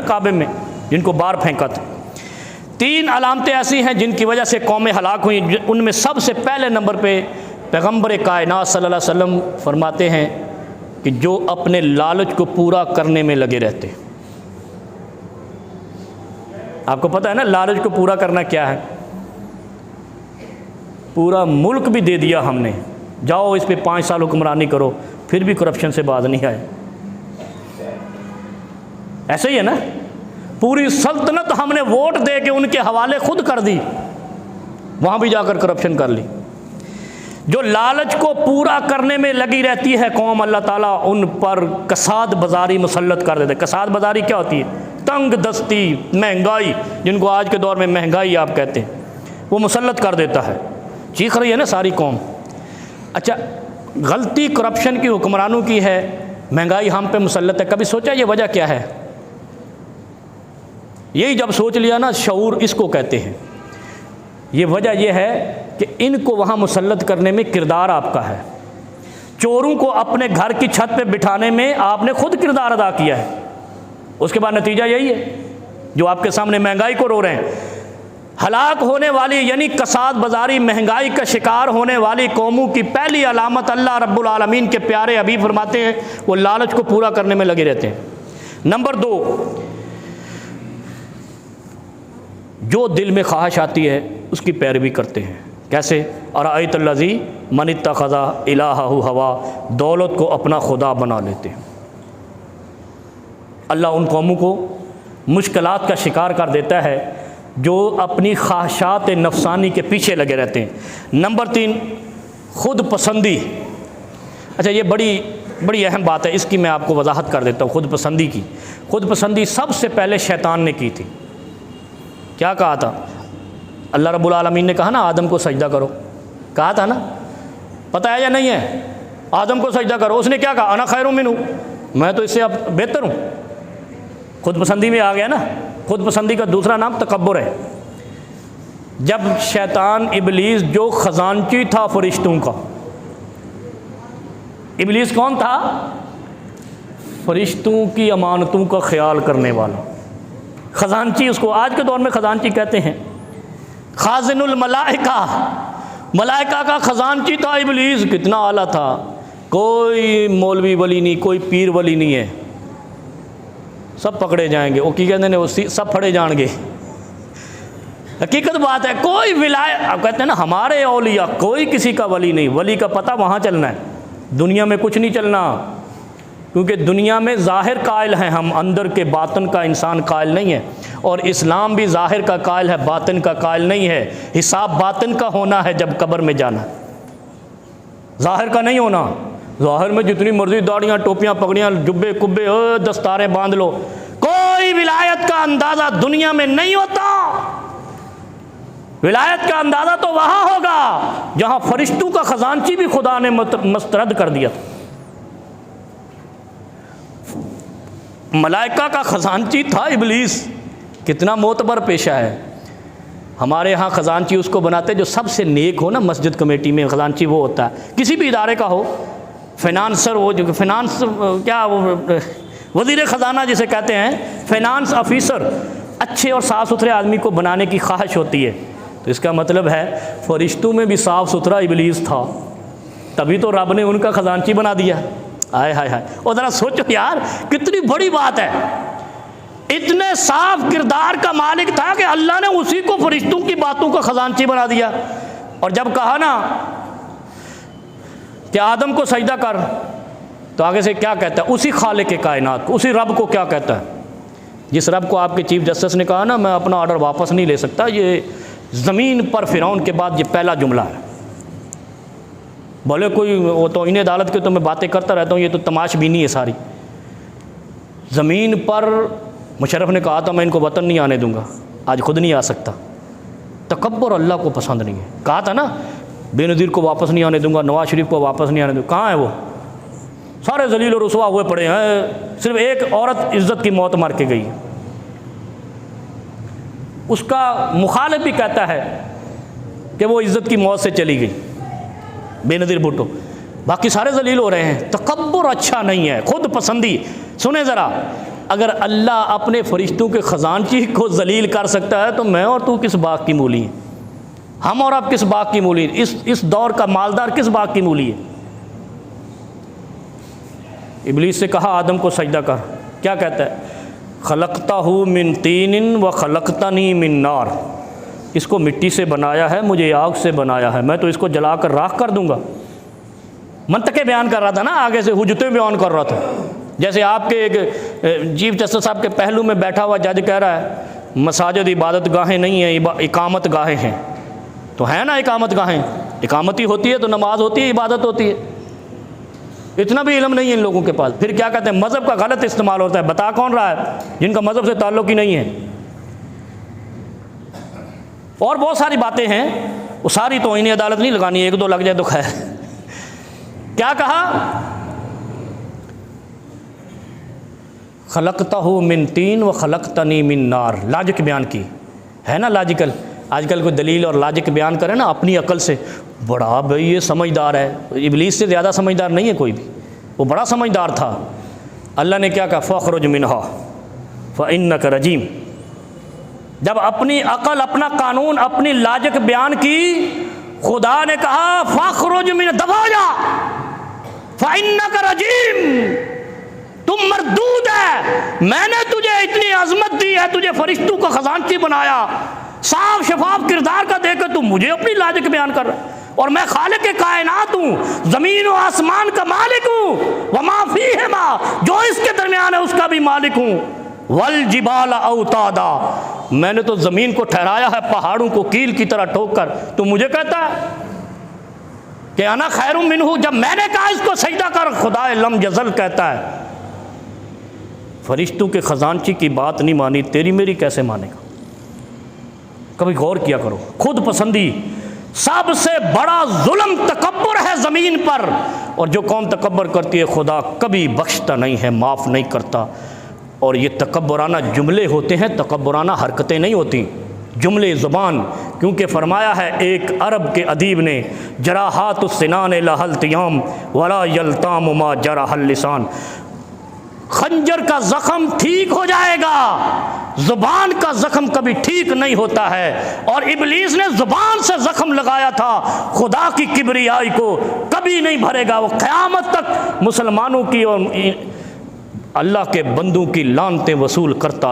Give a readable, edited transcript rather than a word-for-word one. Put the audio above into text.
काबे में जिनको बाहर फेंका था। 3 अलामतें ऐसी हैं जिनकी वजह से कौमें हलाक हुई। उनमें सबसे पहले नंबर पे पैगम्बर कायनात सल्लल्लाहु अलैहि वसल्लम फरमाते हैं कि जो अपने लालच को पूरा करने में लगे रहते हैं। आपको पता है ना लालच को पूरा करना क्या है? पूरा मुल्क भी दे दिया हमने, जाओ इस पे 5 साल हुक्मरानी करो, फिर भी करप्शन से बाज नहीं आए। ऐसे ही है ना, पूरी सल्तनत हमने वोट दे के उनके हवाले खुद कर दी, वहाँ भी जाकर करप्शन कर ली। जो लालच को पूरा करने में लगी रहती है कौम, अल्लाह ताला उन पर कसाद बाजारी मुसल्लत कर देते हैं। कसाद बाजारी क्या होती है? तंग दस्ती, महंगाई, जिनको आज के दौर में महंगाई आप कहते हैं, वो मुसल्लत कर देता है। चीख रही है ना सारी कौम। अच्छा, गलती करप्शन की हुक्मरानों की है, महंगाई हम पे मुसल्लत है। कभी सोचा ये वजह क्या है? यही जब सोच लिया ना, शऊर इसको कहते हैं। ये वजह यह है कि इनको वहाँ मुसल्लत करने में किरदार आपका है। चोरों को अपने घर की छत पे बिठाने में आपने खुद किरदार अदा किया है। उसके बाद नतीजा यही है जो आपके सामने महंगाई को रो रहे हैं। हलाक होने वाली यानी कसाद बाजारी, महंगाई का शिकार होने वाली कौमों की पहली अलामत अल्लाह रब्बुल आलमीन के प्यारे हबीब फरमाते हैं वो लालच को पूरा करने में लगे रहते हैं। नंबर 2, जो दिल में ख्वाहिश आती है उसकी पैरवी करते हैं। कैसे? अराअयतल्लज़ी मन इत्तख़ज़ा इलाहहु हवा, दौलत को अपना खुदा बना लेते हैं। अल्लाह उन कौमों को मुश्किलात का शिकार कर देता है जो अपनी ख्वाहिशात नफसानी के पीछे लगे रहते हैं। नंबर 3, खुद पसंदी। अच्छा, ये बड़ी अहम बात है, इसकी मैं आपको वजाहत कर देता हूँ। खुद पसंदी की, खुद पसंदी सबसे पहले शैतान ने की थी। क्या कहा था? अल्लाह रब्बुल आलमीन ने कहा ना आदम को सजदा करो, कहा था ना, पता है या नहीं है? आदम को सजदा करो। उसने क्या कहा? अना खैरुम मिन्हु, मैं तो इससे अब बेहतर हूँ। खुद पसंदी में आ गया ना। खुद पसंदी का दूसरा नाम तकब्बुर है। जब शैतान इबलीस जो खजानची था फरिश्तों का, इबलीस कौन था? फरिश्तों की अमानतों का ख्याल करने वाला खजानची, उसको आज के दौर में खजानची कहते हैं। खाजिनुल मलाइका, मलाइका का खजानची था इबलीस। कितना आला था, कोई मौलवी वली नहीं, कोई पीर वली नहीं है, सब पकड़े जाएंगे। वो की कहते हैं सब फड़े जाएंगे। हकीकत बात है, कोई विलायत, आप कहते हैं ना हमारे औलिया, कोई किसी का वली नहीं। वली का पता वहाँ चलना है, दुनिया में कुछ नहीं चलना, क्योंकि दुनिया में ज़ाहिर कायल हैं हम, अंदर के बातन का इंसान कायल नहीं है। और इस्लाम भी ज़ाहिर का कायल है, बातन का कायल नहीं है। हिसाब बातन का होना है जब कब्र में जाना, ज़ाहिर का नहीं होना। ज़ाहिर में जितनी मर्जी दाढ़ियाँ, टोपियाँ, पगड़ियाँ, जुब्बे कुब्बे, दस्तारें बांध लो, कोई विलायत का अंदाज़ा दुनिया में नहीं होता। विलायत का अंदाज़ा तो वहाँ होगा जहाँ फरिश्तों का खजानची भी खुदा ने मुस्तरद कर दिया। मलाइका का खजानची था इबलीस। कितना मोतबर पेशा है। हमारे यहाँ खजानची उसको बनाते जो सबसे नेक हो ना। मस्जिद कमेटी में खजानची वो होता है, किसी भी इदारे का हो, फाइनेंसर, वो जो फाइनेंस क्या वो वज़ीर ख़जाना जिसे कहते हैं, फाइनेंस ऑफिसर, अच्छे और साफ़ सुथरे आदमी को बनाने की ख्वाहिश होती है। तो इसका मतलब है फरिश्तों में भी साफ़ सुथरा इबलीस था, तभी तो रब ने उनका खजानची बना दिया। हाय हाय हाय। और ज़रा सोचो यार, कितनी बड़ी बात है। इतने साफ किरदार का मालिक था कि अल्लाह ने उसी को फरिश्तों की बातों का खजानची बना दिया। और जब कहा ना कि आदम को सजदा कर, तो आगे से क्या कहता है? उसी खालिक के कायनात को, उसी रब को क्या कहता है? जिस रब को आपके चीफ जस्टिस ने कहा ना मैं अपना ऑर्डर वापस नहीं ले सकता, ये ज़मीन पर फ़िरौन के बाद ये पहला जुमला है। बोले कोई वो तो इन अदालत के तो मैं बातें करता रहता हूँ, ये तो तमाशबीनी है सारी। ज़मीन पर मुशर्रफ ने कहा था मैं इनको वतन नहीं आने दूंगा, आज खुद नहीं आ सकता। तकब्बुर अल्लाह को पसंद नहीं है। कहा था ना बेनज़ीर को वापस नहीं आने दूंगा, नवाज शरीफ को वापस नहीं आने दूंगा। कहाँ है वो? सारे जलील और रुसवा हुए पड़े हैं। सिर्फ एक औरत इज़्ज़त की मौत मार के गई। उसका मुखालिफ भी कहता है कि वो इज़्ज़त की मौत से चली गई, बेनज़ीर भुट्टो। बाकी सारे जलील हो रहे हैं। तकब्बुर अच्छा नहीं है, खुद पसंदी। सुने ज़रा, अगर अल्लाह अपने फरिश्तों के ख़जानची को जलील कर सकता है तो मैं और तू किस बाग की मूली हैं? हम और आप किस बाग की मूली? इस दौर का मालदार किस बाग की मूली है? इब्लीस से कहा आदम को सजदा कर, क्या कहता है? खलकताहू मिन तीनिन व खलकतनी मिन नार, इसको मिट्टी से बनाया है, मुझे आग से बनाया है, मैं तो इसको जलाकर राख कर दूंगा। मंतके बयान कर रहा था ना, आगे से हुज्जतें बयान कर रहा था। जैसे आपके एक चीफ जस्टिस साहब के पहलू में बैठा हुआ जज कह रहा है मसाजिद इबादत गाहें नहीं हैं, इकामत गाहें हैं। तो है ना इकामत गाहें, इकामत ही होती है तो नमाज होती है, इबादत होती है। इतना भी इल्म नहीं है इन लोगों के पास। फिर क्या कहते हैं मज़हब का गलत इस्तेमाल होता है। बता कौन रहा है? जिनका मज़हब से ताल्लुक़ ही नहीं है। और बहुत सारी बातें हैं, वो सारी तो इन्हें अदालत नहीं लगानी, एक दो लग जाए तो खैर। क्या कहा? खलकताहू मिन तीन व खलकतनी मिन नार, लॉजिक बयान की है ना। लॉजिकल आजकल कोई दलील और लॉजिक बयान करे ना अपनी अकल से, बड़ा भाई ये समझदार है। इब्लीस से ज़्यादा समझदार नहीं है कोई भी, वो बड़ा समझदार था। अल्लाह ने क्या कहा? फ़ख्रुज मिनहा फ़इन्नका रजीम। जब अपनी अकल, अपना कानून, अपनी लॉजिक बयान की, खुदा ने कहा फ़ख्रुज मिन, दबा जा, फ़इन्नका रजीम, तुम मरदूद है। मैंने तुझे इतनी अजमत दी है, तुझे फरिश्तों का खजानची बनाया, साफ शफाफ किरदार का देकर तुम मुझे अपनी लॉजिक बयान कर रहा है। और मैं खालिक के कायनात हूँ, ज़मीन और आसमान का मालिक हूँ, वमा फीहिमा, जो इसके दरमियान है उसका भी मालिक हूँ। वल जिबाल औतादा, मैंने तो ज़मीन को ठहराया है पहाड़ों को कील की तरह ठोक कर। तू मुझे कहता है कि अना खैरुम मिनहू, जब मैंने कहा इसको सजदा कर, खुदा लम जज़ल कहता है फरिश्तों के खजानची की बात नहीं मानी, तेरी मेरी कैसे मानेगा? कभी गौर किया करो। खुद पसंदी सबसे बड़ा जुल्म तकब्बुर है ज़मीन पर, और जो कौम तकब्बर करती है खुदा कभी बख्शता नहीं है, माफ़ नहीं करता। और ये तकब्बुराना जुमले होते हैं, तकब्बुराना हरकतें नहीं होती, जुमले ज़ुबान। क्योंकि फरमाया है एक अरब के अदीब ने, जराहात सिनान लहल तियाम वला यल्ताम मा जराहल लिसान, खंजर का ज़ख्म ठीक हो जाएगा, ज़ुबान का ज़ख्म कभी ठीक नहीं होता है। और इब्लीस ने ज़ुबान से ज़ख्म लगाया था, खुदा की किबरियाई को कभी नहीं भरेगा। वो क़यामत तक मुसलमानों की और अल्लाह के बंदों की लानतें वसूल करता रहे।